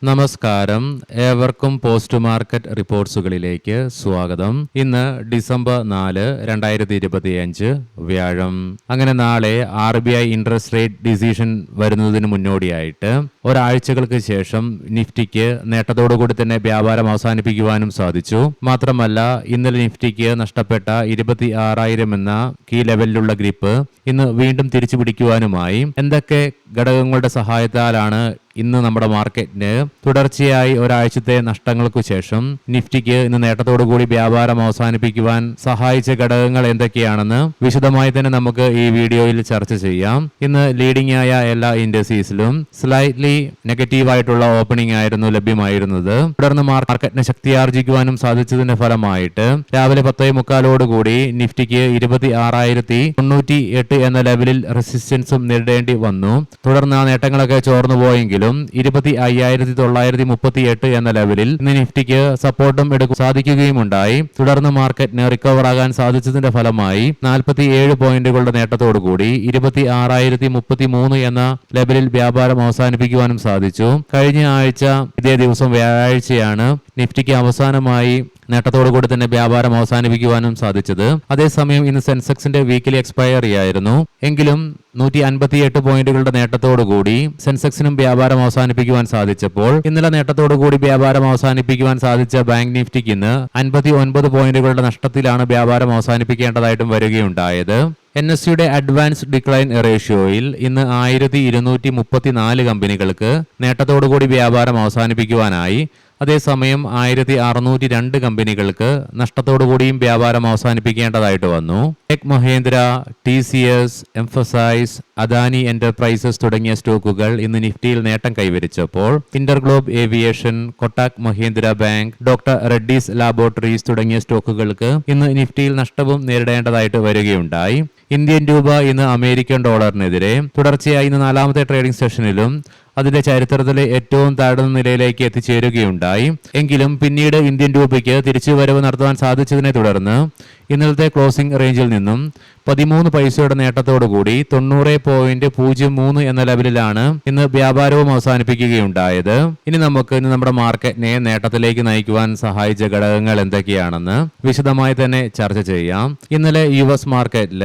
നമസ്കാരം, ഏവർക്കും post market റിപ്പോർട്ട്സുകളിലേക്ക് സ്വാഗതം. ഇന്ന് ഡിസംബർ 4, 2025 വ്യാഴം. അങ്ങനെ നാളെ RBI ഇൻട്രസ്റ്റ് റേറ്റ് ഡിസിഷൻ വരുന്നതിന് മുന്നോടിയായിട്ട് ഒരാഴ്ചകൾക്ക് ശേഷം നിഫ്റ്റിക്ക് നേട്ടത്തോടുകൂടി തന്നെ വ്യാപാരം അവസാനിപ്പിക്കുവാനും സാധിച്ചു. മാത്രമല്ല, ഇന്നലെ നിഫ്റ്റിക്ക് നഷ്ടപ്പെട്ട 26,000 എന്ന കീ ലെവലിലുള്ള ഗ്രിപ്പ് ഇന്ന് വീണ്ടും തിരിച്ചു പിടിക്കുവാനുമായി എന്തൊക്കെ ഘടകങ്ങളുടെ സഹായത്താലാണ് ഇന്ന് നമ്മുടെ മാർക്കറ്റിന് തുടർച്ചയായി ഒരാഴ്ചത്തെ നഷ്ടങ്ങൾക്കു ശേഷം നിഫ്റ്റിക്ക് ഇന്ന് നേട്ടത്തോടുകൂടി വ്യാപാരം അവസാനിപ്പിക്കുവാൻ സഹായിച്ച ഘടകങ്ങൾ എന്തൊക്കെയാണെന്ന് വിശദമായി തന്നെ നമുക്ക് ഈ വീഡിയോയിൽ ചർച്ച ചെയ്യാം. ഇന്ന് ലീഡിംഗ് ആയ എല്ലാ ഇൻഡസ്ട്രീസിലും സ്ലൈറ്റ്ലി നെഗറ്റീവായിട്ടുള്ള ഓപ്പണിംഗ് ആയിരുന്നു ലഭ്യമായിരുന്നത്. തുടർന്ന് മാർക്കറ്റിനെ ശക്തിയാർജിക്കുവാനും സാധിച്ചതിന്റെ ഫലമായിട്ട് രാവിലെ 10:45 നിഫ്റ്റിക്ക് 26,098 എന്ന ലെവലിൽ റെസിസ്റ്റൻസും നേരിടേണ്ടി വന്നു. തുടർന്ന് ആ നേട്ടങ്ങളൊക്കെ ചോർന്നു പോയെങ്കിലും 25,938 എന്ന ലെവലിൽ ഇന്ന് നിഫ്റ്റിക്ക് സപ്പോർട്ടും എടുക്കാൻ സാധിക്കുകയുമുണ്ടായി. തുടർന്ന് മാർക്കറ്റിന് റിക്കവർ ആകാൻ സാധിച്ചതിന്റെ ഫലമായി 47 പോയിന്റുകളുടെ നേട്ടത്തോടുകൂടി 26,033 എന്ന ലെവലിൽ വ്യാപാരം അവസാനിപ്പിക്കുവാനും സാധിച്ചു. കഴിഞ്ഞ ആഴ്ച ഇതേ ദിവസം വ്യാഴാഴ്ചയാണ് നിഫ്റ്റിക്ക് അവസാനമായി നേട്ടത്തോടുകൂടി തന്നെ വ്യാപാരം അവസാനിപ്പിക്കുവാനും സാധിച്ചത്. അതേസമയം ഇന്ന് സെൻസെക്സിന്റെ വീക്കിലി എക്സ്പയറി ആയിരുന്നു. എങ്കിലും 158 പോയിന്റുകളുടെ നേട്ടത്തോടുകൂടി സെൻസെക്സിനും വ്യാപാരം അവസാനിപ്പിക്കുവാൻ സാധിച്ചപ്പോൾ ഇന്നലെ നേട്ടത്തോടുകൂടി വ്യാപാരം അവസാനിപ്പിക്കുവാൻ സാധിച്ച ബാങ്ക് നിഫ്റ്റിക്ക് ഇന്ന് 59 പോയിന്റുകളുടെ നഷ്ടത്തിലാണ് വ്യാപാരം അവസാനിപ്പിക്കേണ്ടതായിട്ടും വരികയുണ്ടായത്. NSEയുടെ അഡ്വാൻസ്ഡ് ഡിക്ലൈൻ റേഷ്യോയിൽ ഇന്ന് 1,234 കമ്പനികൾക്ക് നേട്ടത്തോടുകൂടി വ്യാപാരം അവസാനിപ്പിക്കുവാനായി. അതേസമയം 1,602 കമ്പനികൾക്ക് നഷ്ടത്തോടുകൂടിയും വ്യാപാരം അവസാനിപ്പിക്കേണ്ടതായിട്ട് വന്നു. Tech Mahindra, TCS, Mphasis, Adani Enterprises തുടങ്ങിയ സ്റ്റോക്കുകൾ ഇന്ന് നിഫ്റ്റിയിൽ നേട്ടം കൈവരിച്ചപ്പോൾ InterGlobe Aviation, Kotak Mahindra Bank, Dr Reddy's Laboratories തുടങ്ങിയ സ്റ്റോക്കുകൾക്ക് ഇന്ന് നിഫ്റ്റിയിൽ നഷ്ടവും നേരിടേണ്ടതായിട്ട് വരികയുണ്ടായി. ഇന്ത്യൻ രൂപ ഇന്ന് അമേരിക്കൻ ഡോളറിനെതിരെ തുടർച്ചയായി ഇന്ന് 4ാമത്തെ ട്രേഡിംഗ് സെഷനിലും അതിന്റെ ചരിത്രത്തിലെ ഏറ്റവും താഴ്ന്ന നിലയിലേക്ക് എത്തിച്ചേരുകയുണ്ടായി. എങ്കിലും പിന്നീട് ഇന്ത്യൻ രൂപയ്ക്ക് തിരിച്ചുവരവ് നടത്തുവാൻ സാധിച്ചതിനെ തുടർന്ന് ഇന്നലത്തെ ക്ലോസിംഗ് റേഞ്ചിൽ നിന്നും 13 പൈസയുടെ നേട്ടത്തോടുകൂടി 90.03 എന്ന ലെവലിലാണ് ഇന്ന് വ്യാപാരവും അവസാനിപ്പിക്കുകയുണ്ടായത്. ഇനി നമുക്ക് ഇന്ന് നമ്മുടെ മാർക്കറ്റിനെ നേട്ടത്തിലേക്ക് നയിക്കുവാൻ സഹായിച്ച ഘടകങ്ങൾ എന്തൊക്കെയാണെന്ന് വിശദമായി തന്നെ ചർച്ച ചെയ്യാം. ഇന്നലെ US മാർക്കറ്റിൽ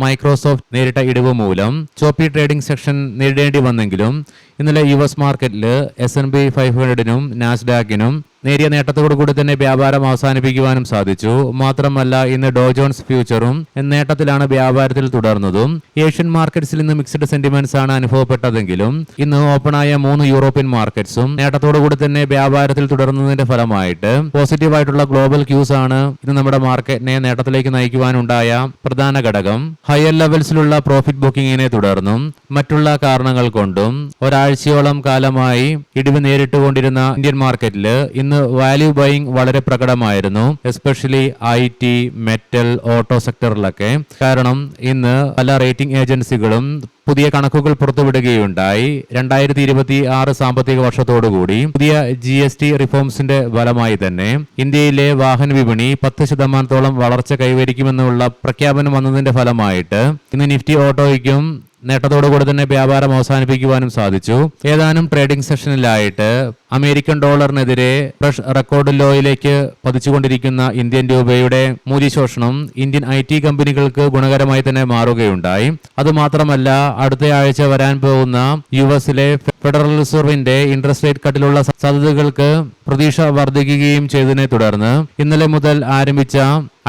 മൈക്രോസോഫ്റ്റ് നേരിട്ട ഇടിവ് മൂലം ചോപ്പി ട്രേഡിംഗ് സെക്ഷൻ നേരിടേണ്ടി വന്നെങ്കിലും ഇന്നലെ US മാർക്കറ്റിൽ S&P 500നും നാസ്ഡാക്കിനും നേരിയ നേട്ടത്തോടുകൂടി തന്നെ വ്യാപാരം അവസാനിപ്പിക്കുവാനും സാധിച്ചു. മാത്രമല്ല, ഇന്ന് ഡോ ജോൺസ് ഫ്യൂച്ചറും നേട്ടത്തിലാണ് വ്യാപാരത്തിൽ തുടർന്നതും. ഏഷ്യൻ മാർക്കറ്റ്സിൽ ഇന്ന് മിക്സ്ഡ് സെന്റിമെന്റ്സ് ആണ് അനുഭവപ്പെട്ടതെങ്കിലും ഇന്ന് ഓപ്പണായ 3 യൂറോപ്യൻ മാർക്കറ്റ്സും നേട്ടത്തോടുകൂടി തന്നെ വ്യാപാരത്തിൽ തുടർന്നതിന്റെ ഫലമായിട്ട് പോസിറ്റീവായിട്ടുള്ള ഗ്ലോബൽ ക്യൂസ് ആണ് ഇന്ന് നമ്മുടെ മാർക്കറ്റിനെ നേട്ടത്തിലേക്ക് നയിക്കുവാനുണ്ടായ പ്രധാന ഘടകം. ഹയർ ലെവൽസിലുള്ള പ്രോഫിറ്റ് ബുക്കിങ്ങിനെ തുടർന്നും മറ്റുള്ള കാരണങ്ങൾ കൊണ്ടും ഒരാഴ്ചയോളം കാലമായി ഇടിവ് നേരിട്ടുകൊണ്ടിരുന്ന ഇന്ത്യൻ മാർക്കറ്റിൽ ഇന്ന് വാല്യൂ ബൈയിങ് വളരെ പ്രകടമായിരുന്നു. എസ്പെഷ്യലി IT, മെറ്റൽ, ഓട്ടോ സെക്ടറിലൊക്കെ. കാരണം ഇന്ന് പല റേറ്റിംഗ് ഏജൻസികളും പുതിയ കണക്കുകൾ പുറത്തുവിടുകയുണ്ടായി. 2026 സാമ്പത്തിക വർഷത്തോടുകൂടി പുതിയ GST റിഫോംസിന്റെ ഫലമായി തന്നെ ഇന്ത്യയിലെ വാഹന വിപണി 10% വളർച്ച കൈവരിക്കുമെന്നുള്ള പ്രഖ്യാപനം വന്നതിന്റെ ഫലമായിട്ട് ഇന്ന് നിഫ്റ്റി ഓട്ടോയ്ക്കും നേട്ടത്തോടുകൂടി തന്നെ വ്യാപാരം അവസാനിപ്പിക്കുവാനും സാധിച്ചു. ഏതാനും ട്രേഡിംഗ് സെഷനിലായിട്ട് അമേരിക്കൻ ഡോളറിനെതിരെ ഫ്രഷ് റെക്കോർഡ് ലോയിലേക്ക് പതിച്ചുകൊണ്ടിരിക്കുന്ന ഇന്ത്യൻ രൂപയുടെ മൂല്യശോഷണം ഇന്ത്യൻ IT കമ്പനികൾക്ക് ഗുണകരമായി തന്നെ മാറുകയുണ്ടായി. അതുമാത്രമല്ല, അടുത്ത ആഴ്ച വരാൻ പോകുന്ന US-ലെ ഫെഡറൽ റിസർവിന്റെ ഇൻട്രസ്റ്റ് റേറ്റ് കട്ടിലുള്ള സാധ്യതകൾക്ക് പ്രതീക്ഷ വർദ്ധിക്കുകയും ചെയ്തതിനെ തുടർന്ന് ഇന്നലെ മുതൽ ആരംഭിച്ച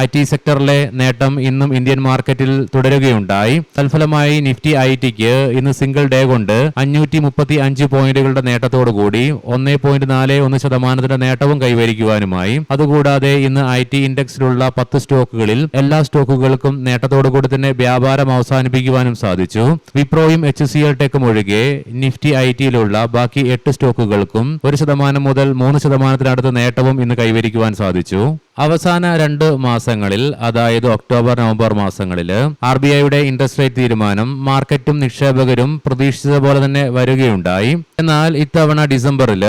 IT സെക്ടറിലെ നേട്ടം ഇന്നും ഇന്ത്യൻ മാർക്കറ്റിൽ തുടരുകയുണ്ടായി. തൽഫലമായി നിഫ്റ്റി ITക്ക് ഇന്ന് സിംഗിൾ ഡേ കൊണ്ട് 535 പോയിന്റുകളുടെ നേട്ടത്തോടുകൂടി 1.41% നേട്ടവും കൈവരിക്കുവാനുമായി. അതുകൂടാതെ ഇന്ന് IT ഇൻഡെക്സിലുള്ള 10 സ്റ്റോക്കുകളിൽ എല്ലാ സ്റ്റോക്കുകൾക്കും നേട്ടത്തോടുകൂടി തന്നെ വ്യാപാരം അവസാനിപ്പിക്കുവാനും സാധിച്ചു. വിപ്രോയും HCL ടെക്കും ഒഴികെ നിഫ്റ്റി ITയിലുള്ള ബാക്കി 8 സ്റ്റോക്കുകൾക്കും 1% മുതൽ 3% നേട്ടവും ഇന്ന് കൈവരിക്കുവാൻ സാധിച്ചു. അവസാന 2 മാസങ്ങളിൽ, അതായത് ഒക്ടോബർ, നവംബർ മാസങ്ങളിൽ RBIയുടെ ഇൻട്രസ്റ്റ് റേറ്റ് തീരുമാനം മാർക്കറ്റും നിക്ഷേപകരും പ്രതീക്ഷിച്ചത് പോലെ തന്നെ വരികയുണ്ടായി. എന്നാൽ ഇത്തവണ ഡിസംബറിൽ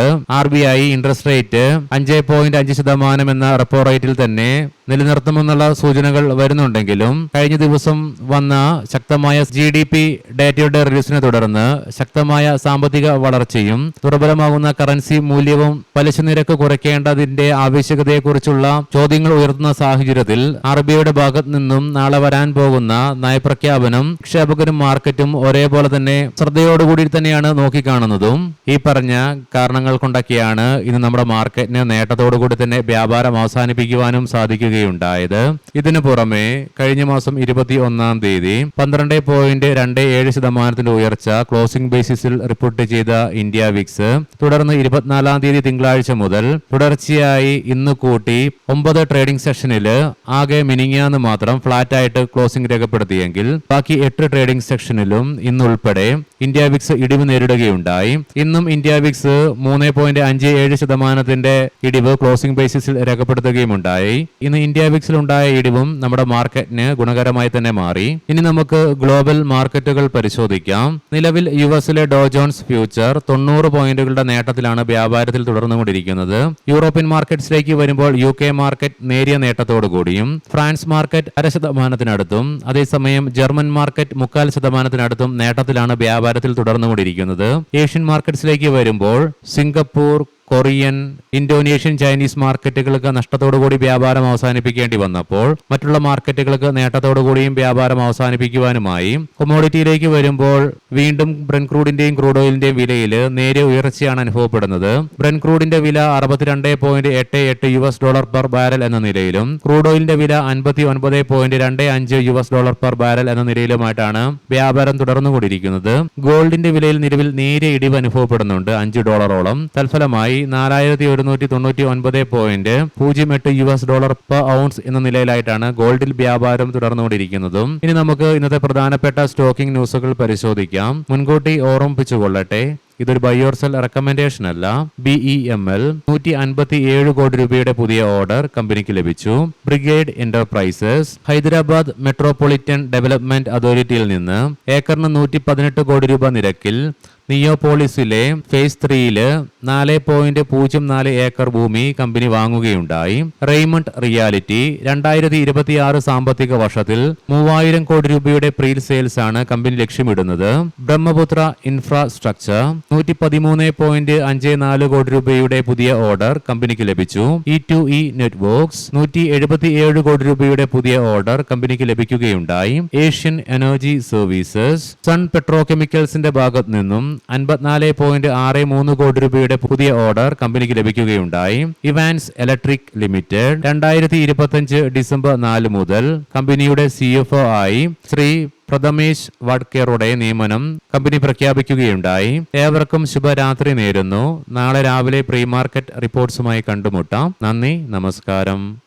RBI ഇൻട്രസ്റ്റ് റേറ്റ് 5.5% എന്ന റെപ്പോ റേറ്റിൽ തന്നെ നിലനിർത്തുമെന്നുള്ള സൂചനകൾ വരുന്നുണ്ടെങ്കിലും കഴിഞ്ഞ ദിവസം വന്ന ശക്തമായ GDP ഡേറ്റയുടെ റിലീസിനെ തുടർന്ന് ശക്തമായ സാമ്പത്തിക വളർച്ചയും ദുർബലമാകുന്ന കറൻസി മൂല്യവും പലിശ നിരക്ക് കുറയ്ക്കേണ്ടതിന്റെ ആവശ്യകതയെക്കുറിച്ചുള്ള ചോദ്യങ്ങൾ ഉയർത്തുന്ന സാഹചര്യത്തിൽ RBIയുടെ ഭാഗത്ത് നിന്നും നാളെ വരാൻ പോകുന്ന നയപ്രഖ്യാപനം നിക്ഷേപകരും മാർക്കറ്റും ഒരേപോലെ തന്നെ ശ്രദ്ധയോടുകൂടി തന്നെയാണ് നോക്കിക്കാണുന്നതും. ഈ പറഞ്ഞ കാരണങ്ങൾ കൊണ്ടൊക്കെയാണ് ഇന്ന് നമ്മുടെ മാർക്കറ്റിന് നേട്ടത്തോടുകൂടി തന്നെ വ്യാപാരം അവസാനിപ്പിക്കുവാനും സാധിക്കുകയുണ്ടായത്. ഇതിനു പുറമെ കഴിഞ്ഞ മാസം 21-ാം തീയതി 12.27% ഉയർച്ച ക്ലോസിംഗ് ബേസിസിൽ റിപ്പോർട്ട് ചെയ്ത ഇന്ത്യ വിക്സ് തുടർന്ന് 24-ാം തീയതി തിങ്കളാഴ്ച മുതൽ തുടർച്ചയായി ഇന്ന് കൂട്ടി 9 ട്രേഡിംഗ് സെഷനിൽ ആകെ മിനിങ്ങാന്ന് മാത്രം ഫ്ലാറ്റ് ആയിട്ട് ക്ലോസിംഗ് രേഖപ്പെടുത്തിയെങ്കിൽ ബാക്കി 8 ട്രേഡിംഗ് സെക്ഷനിലും ഇന്നുൾപ്പെടെ ഇന്ത്യ വിക്സ് ഇടിവ് നേരിടുകയുണ്ടായി. ഇന്നും ഇന്ത്യ വിക്സ് 3.57% ഇടിവ് ക്ലോസിംഗ് ബേസിസിൽ രേഖപ്പെടുത്തുകയുമുണ്ടായി. ഇന്ന് ഇന്ത്യ വിക്സിൽ ഉണ്ടായ ഇടിവും നമ്മുടെ മാർക്കറ്റിന് ഗുണകരമായി തന്നെ മാറി. ഇനി നമുക്ക് ഗ്ലോബൽ മാർക്കറ്റുകൾ പരിശോധിക്കാം. നിലവിൽ യുഎസിലെ ഡോ ജോൺസ് ഫ്യൂച്ചർ 90 പോയിന്റുകളുടെ നേട്ടത്തിലാണ് വ്യാപാരത്തിൽ തുടർന്നുകൊണ്ടിരിക്കുന്നത്. യൂറോപ്യൻ മാർക്കറ്റ്സിലേക്ക് വരുമ്പോൾ UK മാർക്കറ്റ് നേരിയ നേട്ടത്തോടുകൂടിയും ഫ്രാൻസ് മാർക്കറ്റ് 0.5%-അടുത്തും അതേസമയം ജർമ്മൻ മാർക്കറ്റ് 0.25%-അടുത്തും നേട്ടത്തിലാണ് വ്യാപാരത്തിൽ തുടർന്നുകൊണ്ടിരിക്കുന്നത്. ഏഷ്യൻ മാർക്കറ്റ്സിലേക്ക് വരുമ്പോൾ സിംഗപ്പൂർ, കൊറിയൻ, ഇന്തോനേഷ്യൻ, ചൈനീസ് മാർക്കറ്റുകൾക്ക് നഷ്ടത്തോടുകൂടി വ്യാപാരം അവസാനിപ്പിക്കേണ്ടി വന്നപ്പോൾ മറ്റുള്ള മാർക്കറ്റുകൾക്ക് നേട്ടത്തോടുകൂടിയും വ്യാപാരം അവസാനിപ്പിക്കുവാനുമായി. കൊമോഡിറ്റിയിലേക്ക് വരുമ്പോൾ വീണ്ടും ബ്രെന്റ് ക്രൂഡിന്റെയും ക്രൂഡ് ഓയിലിന്റെയും വിലയിൽ നേരിയ ഉയർച്ചയാണ് അനുഭവപ്പെടുന്നത്. ബ്രെന്റ് ക്രൂഡിന്റെ വില $62.88 പെർ ബാരൽ എന്ന നിലയിലും ക്രൂഡ് ഓയിലിന്റെ വില $59.25 പെർ ബാരൽ എന്ന നിലയിലുമായിട്ടാണ് വ്യാപാരം തുടർന്നുകൊണ്ടിരിക്കുന്നത്. ഗോൾഡിന്റെ വിലയിൽ നിലവിൽ നേരിയ ഇടിവ് അനുഭവപ്പെടുന്നുണ്ട്, $5 തൽഫലമായി $4199.08 പെർ ഔൺസ് എന്ന നിലയിലായിട്ടാണ് ഗോൾഡിൽ വ്യാപാരം തുടർന്നുകൊണ്ടിരിക്കുന്നതും. ഇനി നമുക്ക് ഇന്നത്തെ പ്രധാനപ്പെട്ട സ്റ്റോക്കിംഗ് ന്യൂസുകൾ പരിശോധിക്കാം. മുൻകൂട്ടി ഓർമ്മിപ്പിച്ചുകൊള്ളട്ടെ, ഇതൊരു ബൈ ഓർ സെൽ റെക്കമെൻഡേഷൻ അല്ല. BEML 157 കോടി രൂപയുടെ പുതിയ ഓർഡർ കമ്പനിക്ക് ലഭിച്ചു. Brigade Enterprises Hyderabad Metropolitan Development അതോറിറ്റിയിൽ നിന്ന് ഏക്കറിന് 118 കോടി രൂപ നിരക്കിൽ നിയോപോളിസിലെ ഫേസ് 3-ല് 4.04 ഏക്കർ ഭൂമി കമ്പനി വാങ്ങുകയുണ്ടായി. റെയ്മണ്ട് റിയാലിറ്റി 2026 സാമ്പത്തിക വർഷത്തിൽ 3000 കോടി രൂപയുടെ പ്രീ സെയിൽസ് ആണ് കമ്പനി ലക്ഷ്യമിടുന്നത്. ബ്രഹ്മപുത്ര ഇൻഫ്രാസ്ട്രക്ചർ 113.54 കോടി രൂപയുടെ പുതിയ ഓർഡർ കമ്പനിക്ക് ലഭിച്ചു. E2E നെറ്റ്വർക്ക്സ് 177 കോടി രൂപയുടെ പുതിയ ഓർഡർ കമ്പനിക്ക് ലഭിക്കുകയുണ്ടായി. ഏഷ്യൻ എനർജി സർവീസസ് സൺ പെട്രോകെമിക്കൽസിന്റെ ഭാഗത്ത് നിന്നും 54.63 കോടി രൂപയുടെ പുതിയ ഓർഡർ കമ്പനിക്ക് ലഭിക്കുകയുണ്ടായി. ഇവാൻസ് ഇലക്ട്രിക് ലിമിറ്റഡ് 2025 ഡിസംബർ 4 മുതൽ കമ്പനിയുടെ CFO ആയി ശ്രീ പ്രഥമേഷ് വഡ്കേറുടെ നിയമനം കമ്പനി പ്രഖ്യാപിക്കുകയുണ്ടായി. ഏവർക്കും ശുഭരാത്രി നേരുന്നു. നാളെ രാവിലെ പ്രീ മാർക്കറ്റ് റിപ്പോർട്ട്സുമായി കണ്ടുമുട്ടാം. നന്ദി, നമസ്കാരം.